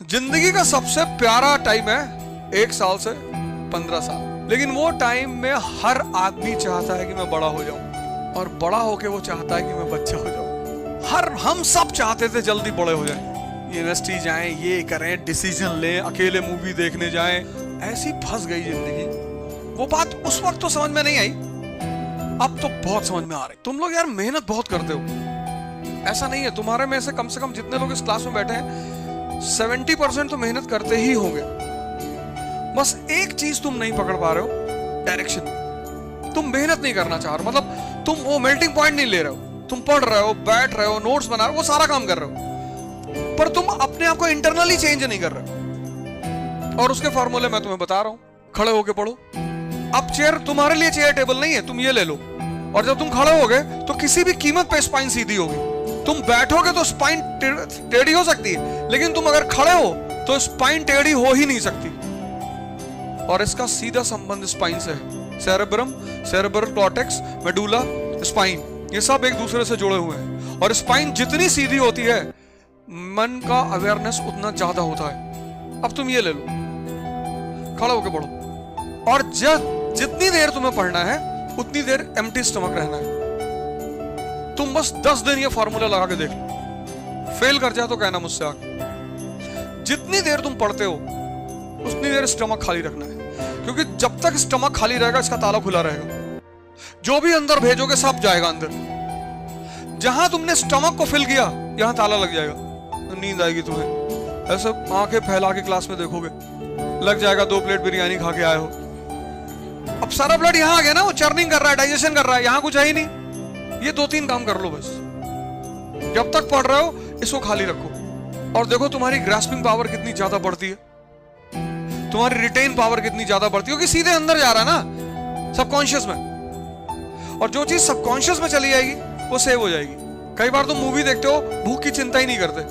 जिंदगी का सबसे प्यारा टाइम है 1 साल से 15 साल, लेकिन वो टाइम में हर आदमी चाहता है कि मैं बड़ा हो जाऊं, और बड़ा होके वो चाहता है कि मैं बच्चा हो जाऊं। हम सब चाहते थे जल्दी बड़े हो जाएं, यूनिवर्सिटी जाएं, ये करें, डिसीजन लें, अकेले मूवी देखने जाएं। ऐसी फंस गई जिंदगी। वो बात उस वक्त तो समझ में नहीं आई, अब तो बहुत समझ में आ रही। तुम लोग यार मेहनत बहुत करते हो, ऐसा नहीं है। तुम्हारे में से कम जितने लोग इस क्लास में बैठे हैं 70% तो मेहनत करते ही होंगे। बस एक चीज तुम नहीं पकड़ पा रहे हो, डायरेक्शन। तुम मेहनत नहीं करना चाह रहे, मतलब तुम वो मेल्टिंग पॉइंट नहीं ले रहे हो। तुम पढ़ रहे हो, बैठ रहे हो, नोट्स बना रहे हो, वो सारा काम कर रहे हो, पर तुम अपने आप को इंटरनली चेंज नहीं कर रहे हो। और उसके फॉर्मूले मैं तुम्हें बता रहा हूं, खड़े होके पढ़ो। अब चेयर तुम्हारे लिए चेयर टेबल नहीं है, तुम ये ले लो, और जब तुम खड़े होगे तो किसी भी कीमत पे स्पाइन सीधी होगी। तुम बैठोगे तो स्पाइन टेढ़ी हो सकती है, लेकिन तुम अगर खड़े हो तो स्पाइन टेढ़ी हो ही नहीं सकती। और इसका सीधा संबंध स्पाइन से है। Cerebrum, cerebral cortex, medulla, spine, ये सब एक दूसरे से जुड़े हुए हैं। और स्पाइन जितनी सीधी होती है, मन का अवेयरनेस उतना ज्यादा होता है। अब तुम ये ले लो, खड़े होके पढ़ो, और जितनी देर तुम्हें पढ़ना है उतनी देर एम्प्टी स्टमक रहना है। तुम बस 10 दिन ये फार्मूला लगा के देख लो, फेल कर जाए तो कहना मुझसे आके। जितनी देर तुम पढ़ते हो उतनी देर स्टमक खाली रखना है, क्योंकि जब तक स्टमक खाली रहेगा इसका ताला खुला रहेगा। जो भी अंदर भेजोगे सब जाएगा अंदर। जहां तुमने स्टमक को फिल किया यहां ताला लग जाएगा, तो नींद आएगी तुम्हें। ऐसे आंखें फैला के क्लास में देखोगे, लग जाएगा 2 प्लेट बिरयानी खा के आए हो। अब सारा ब्लड यहां आ गया ना, वो चर्निंग कर रहा है, डाइजेशन कर रहा है, यहां कुछ है ही नहीं। ये 2-3 काम कर लो बस। जब तक पढ़ रहे हो इसको खाली रखो, और देखो तुम्हारी ग्रास्पिंग पावर कितनी ज्यादा बढ़ती है, तुम्हारी रिटेन पावर कितनी ज्यादा बढ़ती है, क्योंकि सीधे अंदर जा रहा है ना सबकॉन्शियस में। और जो चीज सबकॉन्शियस में चली जाएगी वो सेव हो जाएगी। कई बार तुम मूवी देखते हो, भूख की चिंता ही नहीं करते,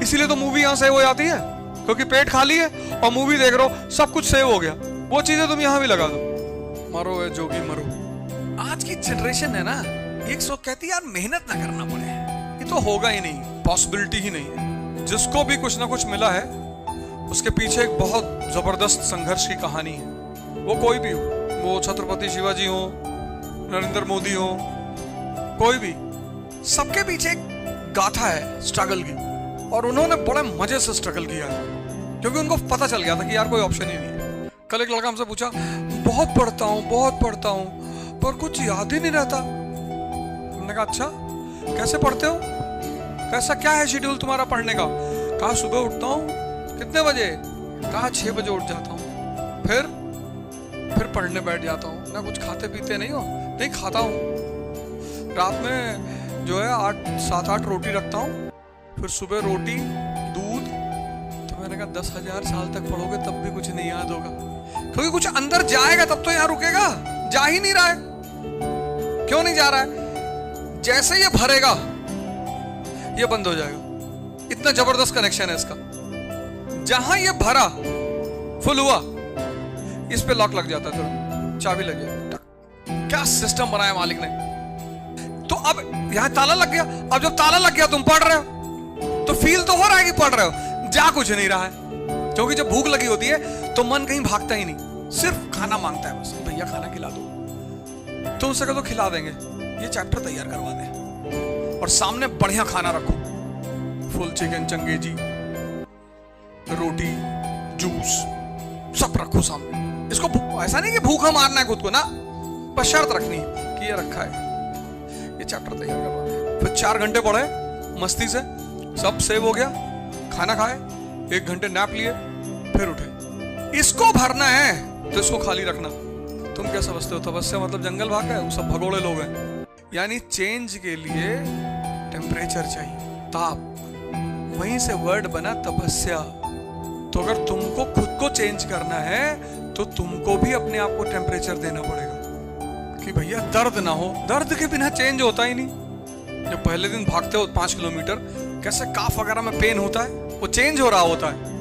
इसीलिए तो मूवी यहां सेव हो जाती है, क्योंकि पेट खाली है और मूवी देख रहे हो, सब कुछ सेव हो गया। वो चीजें तुम यहां भी लगा दो, मरो है जोगी मरो। आज की जनरेशन है ना, एक सौ कहती है यार मेहनत ना करना पड़े, ये तो होगा ही नहीं, पॉसिबिलिटी ही नहीं है। जिसको भी कुछ ना कुछ मिला है उसके पीछे एक बहुत जबरदस्त संघर्ष की कहानी है। वो कोई भी हो, वो छत्रपति शिवाजी हो, नरेंद्र मोदी हो, कोई भी, सबके पीछे एक गाथा है स्ट्रगल की, और उन्होंने बड़े मजे से स्ट्रगल किया है, क्योंकि उनको पता चल गया था कि यार कोई ऑप्शन ही नहीं है। कल एक लड़का हमसे पूछा, बहुत पढ़ता हूं पर कुछ याद ही नहीं रहता। हमने कहा अच्छा, कैसे पढ़ते हो, कैसा क्या है शेड्यूल तुम्हारा पढ़ने का? कहा सुबह उठता हूँ, कितने बजे? कहा 6 बजे उठ जाता हूँ, फिर पढ़ने बैठ जाता हूँ। ना कुछ खाते पीते नहीं हो? नहीं खाता हूँ। रात में जो है 7-8 रोटी रखता हूँ, फिर सुबह रोटी दूध। तो मैंने कहा 10,000 साल तक पढ़ोगे तब भी कुछ नहीं याद होगा, क्योंकि कुछ अंदर जाएगा तब तो यहाँ रुकेगा। जा ही नहीं रहा है। क्यों नहीं जा रहा है? जैसे ये भरेगा ये बंद हो जाएगा। इतना जबरदस्त कनेक्शन है इसका। जहां ये भरा, फुल हुआ, इस पे लॉक लग जाता है, चाबी लग जाती। क्या सिस्टम बनाया मालिक ने। तो अब यहां ताला लग गया। अब जब ताला लग गया, तुम पढ़ रहे हो तो फील तो हो रहा है कि पढ़ रहे हो, जा कुछ नहीं रहा है। क्योंकि जब भूख लगी होती है तो मन कहीं भागता ही नहीं, सिर्फ खाना मांगता है। बस भैया खाना खिला दो, तो उससे कहो तो खिला देंगे, ये चैप्टर तैयार करवा दें, और सामने बढ़िया खाना रखो, फुल चिकन, चंगेजी, रोटी, जूस, सब रखो सामने। इसको ऐसा नहीं कि भूखा मारना है खुद को ना, बस शर्त रखनी है कि ये रखा है, ये चैप्टर तैयार करवा दें। फिर 4 घंटे पढ़े मस्ती से, सब सेव हो गया, खाना खाए, 1 घंटे नैप लिए, फिर उठे। इसको भरना है तो इसको खाली रखना। तुम क्या समझते हो तपस्या मतलब जंगल भाग गए? वो सब भगोड़े लोग हैं। यानी चेंज के लिए टेम्परेचर चाहिए, ताप। वहीं से वर्ड बना तपस्या। तो अगर तुमको खुद को चेंज करना है तो तुमको भी अपने आप को टेम्परेचर देना पड़ेगा कि भैया दर्द ना हो। दर्द के बिना चेंज होता ही नहीं। जब पहले दिन भागते हो 5 किलोमीटर, कैसे काफ वगैरह में पेन होता है, वो चेंज हो रहा होता है।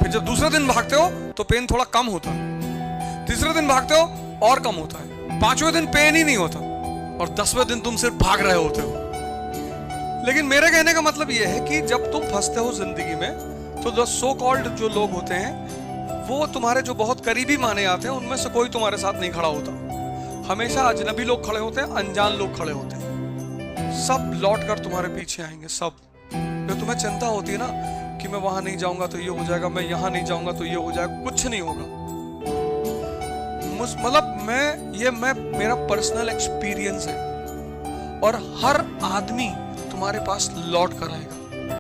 फिर जब दूसरे दिन भागते हो तो पेन थोड़ा कम होता है, तीसरे दिन भागते हो और कम होता है, 5वें दिन पेन ही नहीं होता, और 10वें दिन तुम सिर्फ भाग रहे होते हो। लेकिन मेरे कहने का मतलब यह है कि जब तुम फंसते हो जिंदगी में तो द सो कॉल्ड जो लोग होते हैं वो तुम्हारे जो बहुत करीबी माने जाते हैं उनमें से कोई तुम्हारे साथ नहीं खड़ा होता। हमेशा अजनबी लोग खड़े होते हैं, अनजान लोग खड़े होते हैं। सब लौट कर तुम्हारे पीछे आएंगे। सब जो तुम्हें चिंता होती है ना कि मैं वहां नहीं जाऊंगा तो ये हो जाएगा, मैं यहां नहीं जाऊंगा तो ये हो जाएगा, कुछ नहीं होगा। मतलब मैं मेरा पर्सनल एक्सपीरियंस है और हर आदमी तुम्हारे पास लौट कर आएगा।